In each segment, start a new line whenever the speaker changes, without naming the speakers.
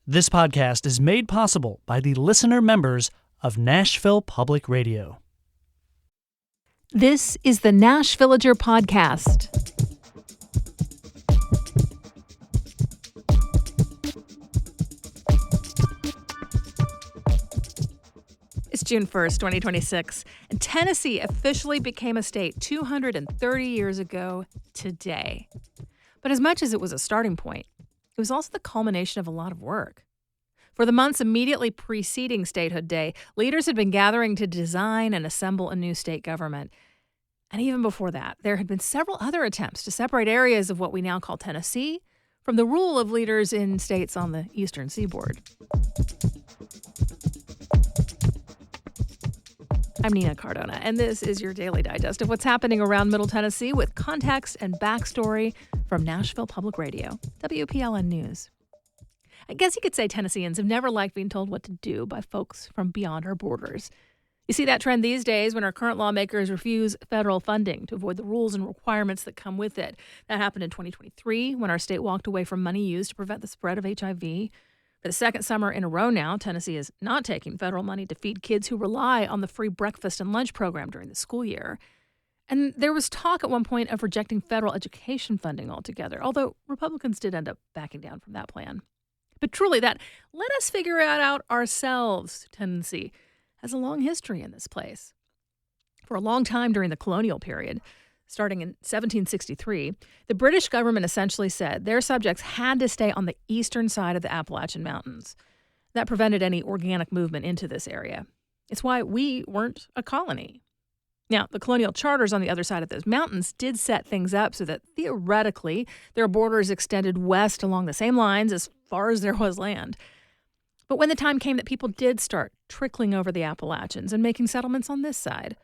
This podcast is made possible by the listener members of Nashville Public Radio.
This is the Nashvillager Podcast. It's June 1st, 2026, and Tennessee officially became a state 230 years ago today. But as much as it was a starting point, it was also the culmination of a lot of work. For the months immediately preceding Statehood Day, leaders had been gathering to design and assemble a new state government. And even before that, there had been several other attempts to separate areas of what we now call Tennessee from the rule of leaders in states on the eastern seaboard. I'm Nina Cardona, and this is your daily digest of what's happening around Middle Tennessee with context and backstory from Nashville Public Radio, WPLN News. I guess you could say Tennesseans have never liked being told what to do by folks from beyond our borders. You see that trend these days when our current lawmakers refuse federal funding to avoid the rules and requirements that come with it. That happened in 2023 when our state walked away from money used to prevent the spread of HIV. For the second summer in a row now, Tennessee is not taking federal money to feed kids who rely on the free breakfast and lunch program during the school year. And there was talk at one point of rejecting federal education funding altogether, although Republicans did end up backing down from that plan. But truly, that let us figure it out ourselves tendency has a long history in this place. For a long time during the colonial period, starting in 1763, the British government essentially said their subjects had to stay on the eastern side of the Appalachian Mountains. That prevented any organic movement into this area. It's why we weren't a colony. Now, the colonial charters on the other side of those mountains did set things up so that theoretically their borders extended west along the same lines as far as there was land. But when the time came that people did start trickling over the Appalachians and making settlements on this side,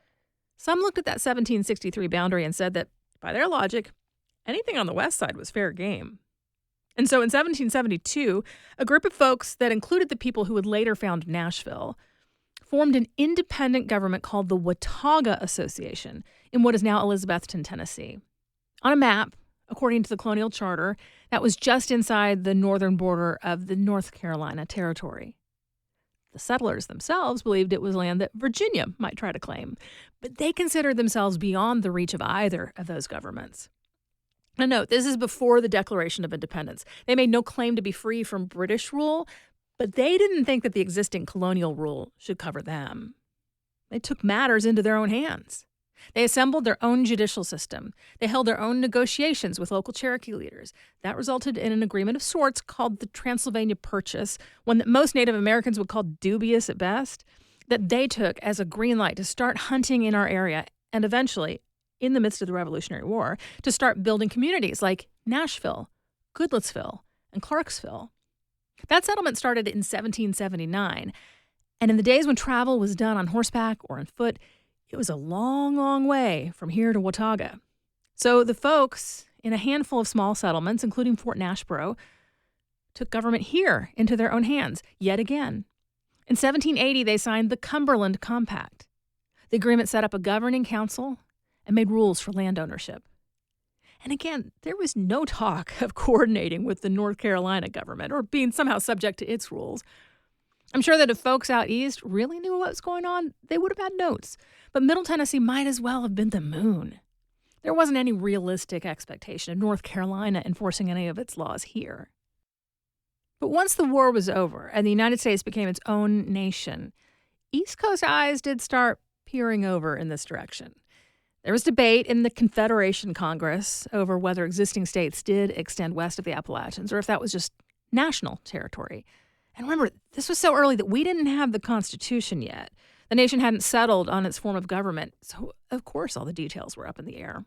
some looked at that 1763 boundary and said that, by their logic, anything on the west side was fair game. And so in 1772, a group of folks that included the people who would later found Nashville formed an independent government called the Watauga Association in what is now Elizabethton, Tennessee. On a map, according to the colonial charter, that was just inside the northern border of the North Carolina Territory. The settlers themselves believed it was land that Virginia might try to claim, but they considered themselves beyond the reach of either of those governments. Now note, this is before the Declaration of Independence. They made no claim to be free from British rule, but they didn't think that the existing colonial rule should cover them. They took matters into their own hands. They assembled their own judicial system. They held their own negotiations with local Cherokee leaders. That resulted in an agreement of sorts called the Transylvania Purchase, one that most Native Americans would call dubious at best, that they took as a green light to start hunting in our area and eventually, in the midst of the Revolutionary War, to start building communities like Nashville, Goodlettsville, and Clarksville. That settlement started in 1779, and in the days when travel was done on horseback or on foot, it was a long, long way from here to Watauga. So the folks in a handful of small settlements, including Fort Nashboro, took government here into their own hands yet again. In 1780, they signed the Cumberland Compact. The agreement set up a governing council and made rules for land ownership. And again, there was no talk of coordinating with the North Carolina government or being somehow subject to its rules. I'm sure that if folks out east really knew what was going on, they would have had notes. But Middle Tennessee might as well have been the moon. There wasn't any realistic expectation of North Carolina enforcing any of its laws here. But once the war was over and the United States became its own nation, East Coast eyes did start peering over in this direction. There was debate in the Confederation Congress over whether existing states did extend west of the Appalachians or if that was just national territory. And remember, this was so early that we didn't have the Constitution yet. The nation hadn't settled on its form of government, so of course all the details were up in the air.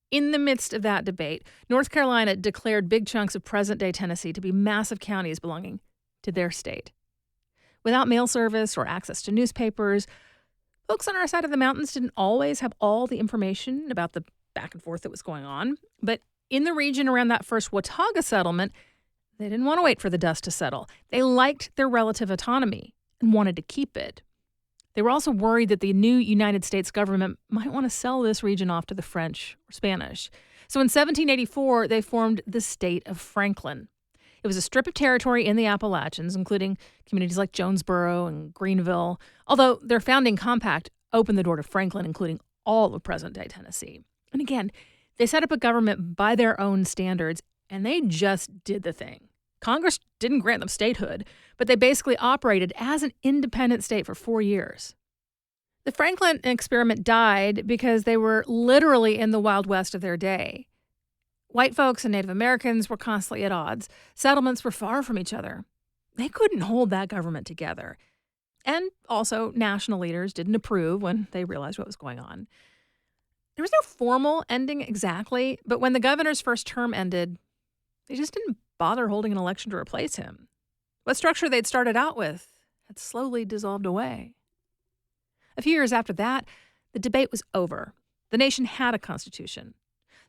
In the midst of that debate, North Carolina declared big chunks of present-day Tennessee to be massive counties belonging to their state. Without mail service or access to newspapers, folks on our side of the mountains didn't always have all the information about the back and forth that was going on. But in the region around that first Watauga settlement, they didn't want to wait for the dust to settle. They liked their relative autonomy and wanted to keep it. They were also worried that the new United States government might want to sell this region off to the French or Spanish. So in 1784, they formed the state of Franklin. It was a strip of territory in the Appalachians, including communities like Jonesboro and Greenville, although their founding compact opened the door to Franklin, including all of present-day Tennessee. And again, they set up a government by their own standards, and they just did the thing. Congress didn't grant them statehood, but they basically operated as an independent state for 4 years. The Franklin experiment died because they were literally in the Wild West of their day. White folks and Native Americans were constantly at odds. Settlements were far from each other. They couldn't hold that government together. And also, national leaders didn't approve when they realized what was going on. There was no formal ending exactly, but when the governor's first term ended, they just didn't bother holding an election to replace him. What structure they'd started out with had slowly dissolved away. A few years after that, the debate was over. The nation had a constitution.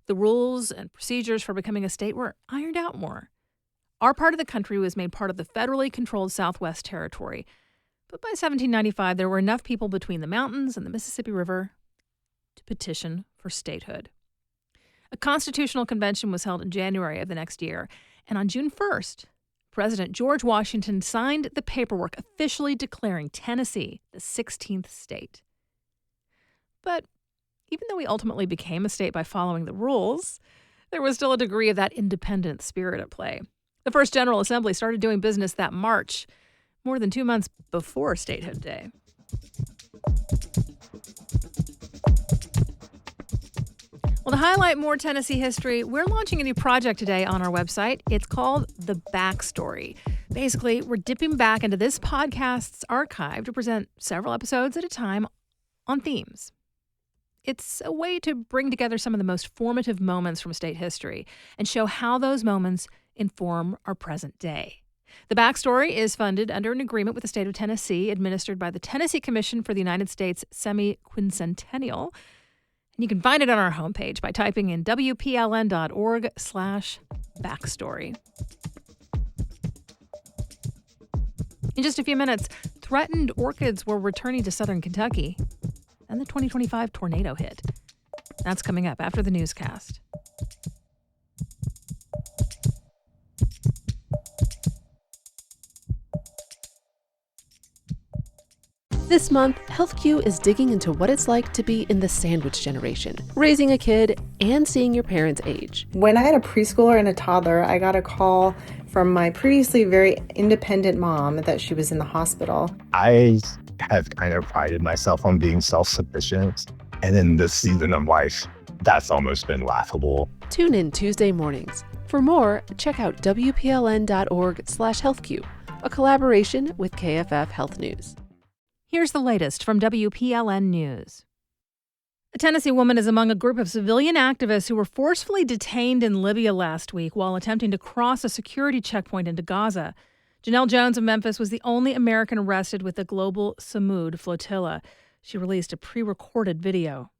The rules and procedures for becoming a state were ironed out more. Our part of the country was made part of the federally controlled Southwest Territory. But by 1795, there were enough people between the mountains and the Mississippi River to petition for statehood. A constitutional convention was held in January of the next year, and on June 1st, President George Washington signed the paperwork officially declaring Tennessee the 16th state. But even though we ultimately became a state by following the rules, there was still a degree of that independent spirit at play. The first General Assembly started doing business that March, more than 2 months before Statehood Day. Well, to highlight more Tennessee history, we're launching a new project today on our website. It's called The Backstory. Basically, we're dipping back into this podcast's archive to present several episodes at a time on themes. It's a way to bring together some of the most formative moments from state history and show how those moments inform our present day. The Backstory is funded under an agreement with the state of Tennessee, administered by the Tennessee Commission for the United States Semi-Quincentennial. And you can find it on our homepage by typing in WPLN.org/backstory. In just a few minutes, threatened orchids were returning to southern Kentucky, and the 2025 tornado hit. That's coming up after the newscast.
This month, HealthQ is digging into what it's like to be in the sandwich generation, raising a kid and seeing your parents age.
When I had a preschooler and a toddler, I got a call from my previously very independent mom that she was in the hospital.
I have kind of prided myself on being self-sufficient. And in this season of life, that's almost been laughable.
Tune in Tuesday mornings. For more, check out WPLN.org/HealthQ, a collaboration with KFF Health News.
Here's the latest from WPLN News. A Tennessee woman is among a group of civilian activists who were forcefully detained in Libya last week while attempting to cross a security checkpoint into Gaza. Janelle Jones of Memphis was the only American arrested with the global Samud flotilla. She released a pre-recorded video.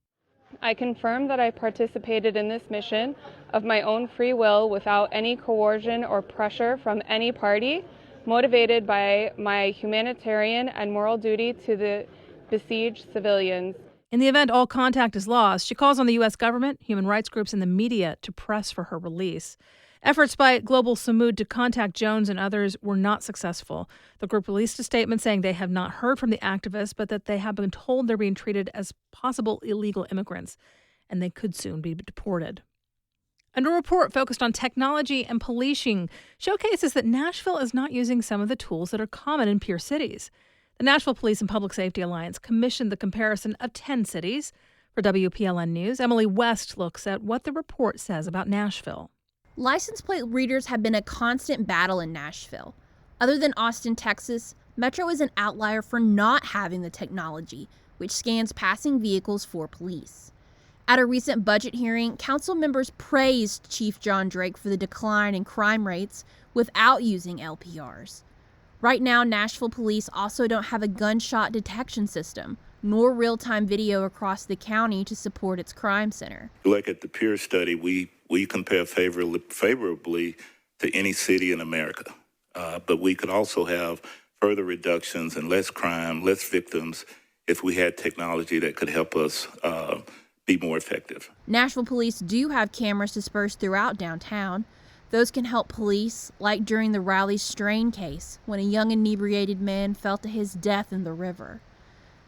I confirm that I participated in this mission of my own free will without any coercion or pressure from any party, motivated by my humanitarian and moral duty to the besieged civilians.
In the event all contact is lost, she calls on the U.S. government, human rights groups, and the media to press for her release. Efforts by Global Samud to contact Jones and others were not successful. The group released a statement saying they have not heard from the activists, but that they have been told they're being treated as possible illegal immigrants, and they could soon be deported. And a report focused on technology and policing showcases that Nashville is not using some of the tools that are common in peer cities. The Nashville Police and Public Safety Alliance commissioned the comparison of 10 cities. For WPLN News, Emily West looks at what the report says about Nashville.
License plate readers have been a constant battle in Nashville. Other than Austin, Texas, Metro is an outlier for not having the technology, which scans passing vehicles for police. At a recent budget hearing, council members praised Chief John Drake for the decline in crime rates without using LPRs. Right now, Nashville police also don't have a gunshot detection system, nor real-time video across the county to support its crime center.
Look at the peer study, we compare favorably to any city in America, but we could also have further reductions and less crime, less victims if we had technology that could help us be more effective.
Nashville police do have cameras dispersed throughout downtown. Those can help police, like during the Riley Strain case, when a young inebriated man fell to his death in the river.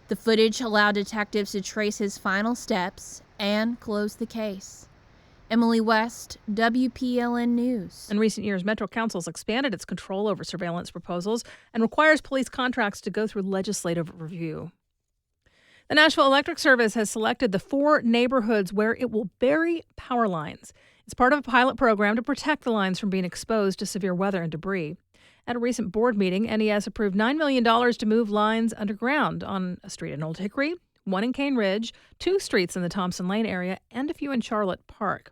The footage allowed detectives to trace his final steps and close the case. Emily West, WPLN News.
In recent years, Metro Council has expanded its control over surveillance proposals and requires police contracts to go through legislative review. The Nashville Electric Service has selected the 4 neighborhoods where it will bury power lines. It's part of a pilot program to protect the lines from being exposed to severe weather and debris. At a recent board meeting, NES approved $9 million to move lines underground on a street in Old Hickory, one in Cane Ridge, 2 streets in the Thompson Lane area, and a few in Charlotte Park.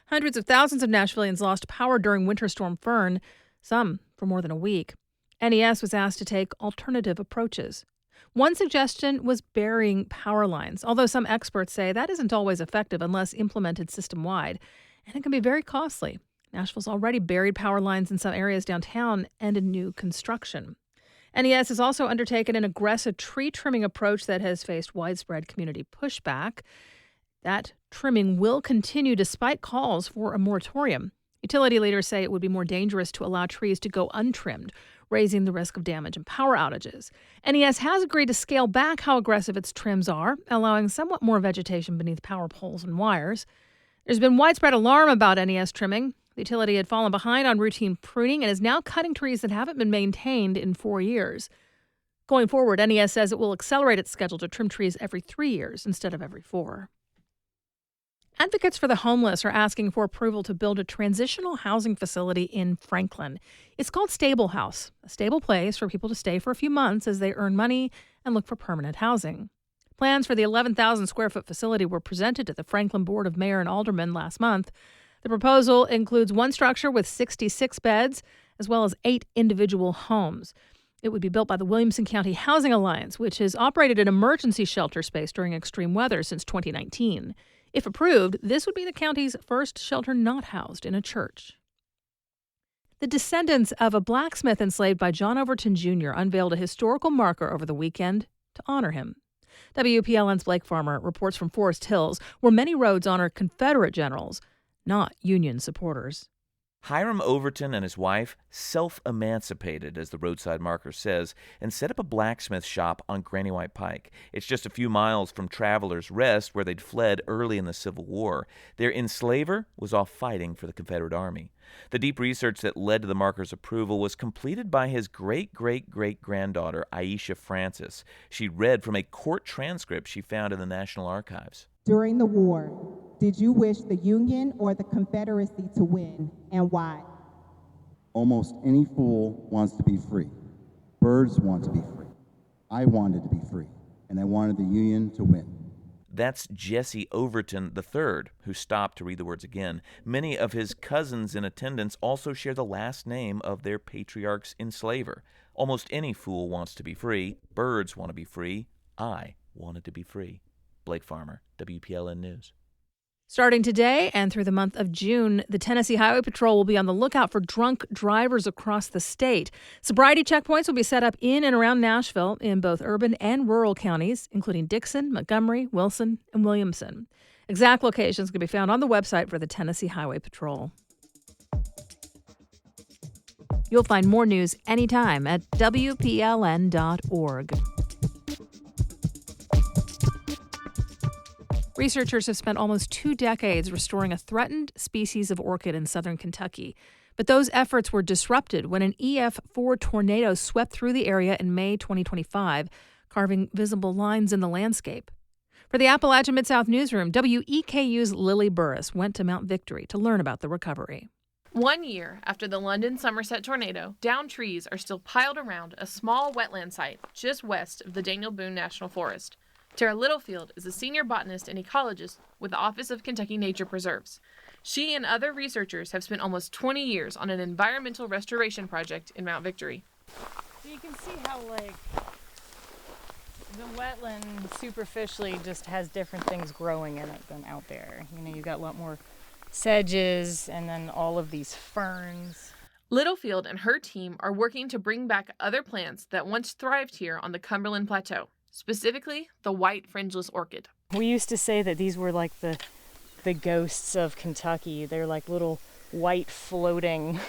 Hundreds of thousands of Nashvillians lost power during Winter Storm Fern, some for more than a week. NES was asked to take alternative approaches. One suggestion was burying power lines, although some experts say that isn't always effective unless implemented system-wide, and it can be very costly. Nashville's already buried power lines in some areas downtown and in new construction. NES has also undertaken an aggressive tree trimming approach that has faced widespread community pushback. That trimming will continue despite calls for a moratorium. Utility leaders say it would be more dangerous to allow trees to go untrimmed, raising the risk of damage and power outages. NES has agreed to scale back how aggressive its trims are, allowing somewhat more vegetation beneath power poles and wires. There's been widespread alarm about NES trimming. The utility had fallen behind on routine pruning and is now cutting trees that haven't been maintained in 4 years. Going forward, NES says it will accelerate its schedule to trim trees every 3 years instead of every 4. Advocates for the homeless are asking for approval to build a transitional housing facility in Franklin. It's called Stable House, a stable place for people to stay for a few months as they earn money and look for permanent housing. Plans for the 11,000-square-foot facility were presented to the Franklin Board of Mayor and Aldermen last month. The proposal includes one structure with 66 beds, as well as 8 individual homes. It would be built by the Williamson County Housing Alliance, which has operated an emergency shelter space during extreme weather since 2019. If approved, this would be the county's first shelter not housed in a church. The descendants of a blacksmith enslaved by John Overton Jr. unveiled a historical marker over the weekend to honor him. WPLN's Blake Farmer reports from Forest Hills, where many roads honor Confederate generals, not Union supporters.
Hiram Overton and his wife self-emancipated, as the roadside marker says, and set up a blacksmith shop on Granny White Pike. It's just a few miles from Travelers Rest, where they'd fled early in the Civil War. Their enslaver was off fighting for the Confederate Army. The deep research that led to the marker's approval was completed by his great-great-great-granddaughter, Aisha Francis. She read from a court transcript she found in the National Archives.
During the war, did you wish the Union or the Confederacy to win, and why?
Almost any fool wants to be free. Birds want to be free. I wanted to be free, and I wanted the Union to win.
That's Jesse Overton III, who stopped to read the words again. Many of his cousins in attendance also share the last name of their patriarch's enslaver. Almost any fool wants to be free. Birds want to be free. I wanted to be free. Blake Farmer, WPLN News.
Starting today and through the month of June, the Tennessee Highway Patrol will be on the lookout for drunk drivers across the state. Sobriety checkpoints will be set up in and around Nashville in both urban and rural counties, including Dixon, Montgomery, Wilson, and Williamson. Exact locations can be found on the website for the Tennessee Highway Patrol. You'll find more news anytime at WPLN.org. Researchers have spent almost 2 decades restoring a threatened species of orchid in southern Kentucky. But those efforts were disrupted when an EF4 tornado swept through the area in May 2025, carving visible lines in the landscape. For the Appalachian Mid-South Newsroom, WEKU's Lily Burris went to Mount Victory to learn about the recovery.
1 year after the London Somerset tornado, downed trees are still piled around a small wetland site just west of the Daniel Boone National Forest. Tara Littlefield is a senior botanist and ecologist with the Office of Kentucky Nature Preserves. She and other researchers have spent almost 20 years on an environmental restoration project in Mount Victory.
You can see how, the wetland superficially just has different things growing in it than out there. You know, you've got a lot more sedges and then all of these ferns.
Littlefield and her team are working to bring back other plants that once thrived here on the Cumberland Plateau. Specifically, the white fringeless orchid.
We used to say that these were like the ghosts of Kentucky. They're like little white floating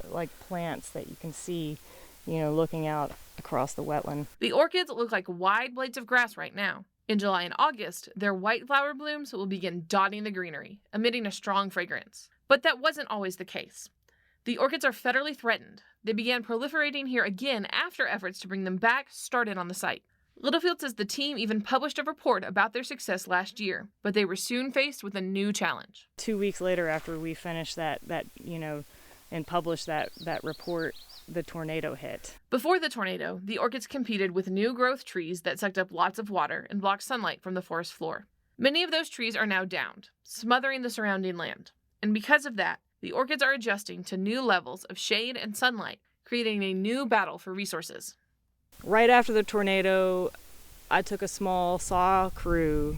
like plants that you can see, looking out across the wetland.
The orchids look like wide blades of grass right now. In July and August, their white flower blooms will begin dotting the greenery, emitting a strong fragrance. But that wasn't always the case. The orchids are federally threatened. They began proliferating here again after efforts to bring them back started on the site. Littlefield says the team even published a report about their success last year, but they were soon faced with a new challenge.
2 weeks later, after we finished that and published that report, the tornado hit.
Before the tornado, the orchids competed with new growth trees that sucked up lots of water and blocked sunlight from the forest floor. Many of those trees are now downed, smothering the surrounding land. And because of that, the orchids are adjusting to new levels of shade and sunlight, creating a new battle for resources.
Right after the tornado, I took a small saw crew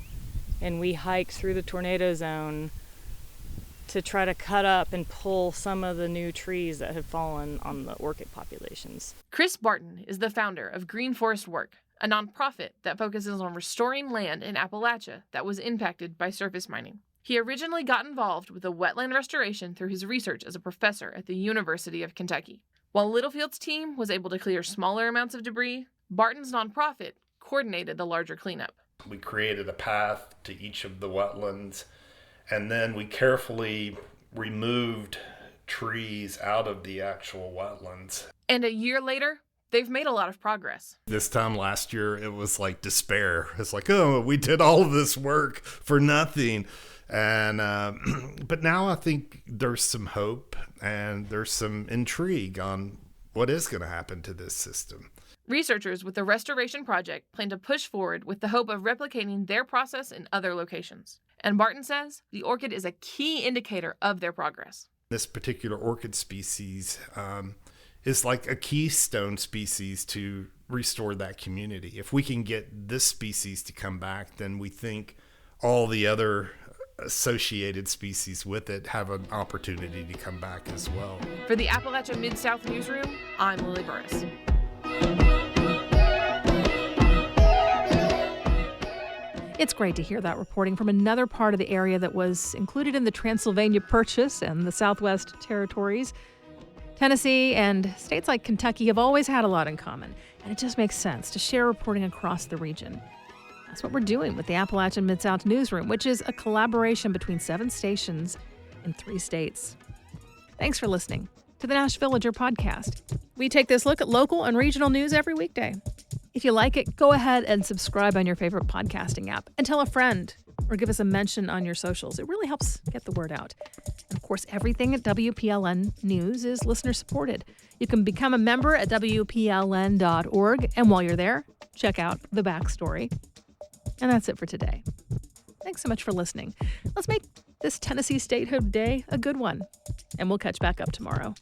and we hiked through the tornado zone to try to cut up and pull some of the new trees that had fallen on the orchid populations.
Chris Barton is the founder of Green Forest Work, a nonprofit that focuses on restoring land in Appalachia that was impacted by surface mining. He originally got involved with the wetland restoration through his research as a professor at the University of Kentucky. While Littlefield's team was able to clear smaller amounts of debris, Barton's nonprofit coordinated the larger cleanup.
We created a path to each of the wetlands, and then we carefully removed trees out of the actual wetlands.
And a year later, they've made a lot of progress.
This time last year, it was like despair. It's like, oh, we did all of this work for nothing. And but now I think there's some hope and there's some intrigue on what is going to happen to this system.
Researchers with the Restoration Project plan to push forward with the hope of replicating their process in other locations. And Barton says the orchid is a key indicator of their progress.
This particular orchid species is like a keystone species to restore that community. If we can get this species to come back, then we think all the other associated species with it have an opportunity to come back as well.
For the Appalachia Mid-South Newsroom, I'm Lily Burris.
It's great to hear that reporting from another part of the area that was included in the Transylvania Purchase and the Southwest Territories. Tennessee and states like Kentucky have always had a lot in common, and it just makes sense to share reporting across the region. That's what we're doing with the Appalachian Mid-South Newsroom, which is a collaboration between 7 stations in 3 states. Thanks for listening to the Nash Villager podcast. We take this look at local and regional news every weekday. If you like it, go ahead and subscribe on your favorite podcasting app and tell a friend or give us a mention on your socials. It really helps get the word out. And of course, everything at WPLN News is listener supported. You can become a member at WPLN.org. And while you're there, check out the backstory. And that's it for today. Thanks so much for listening. Let's make this Tennessee Statehood Day a good one. And we'll catch back up tomorrow.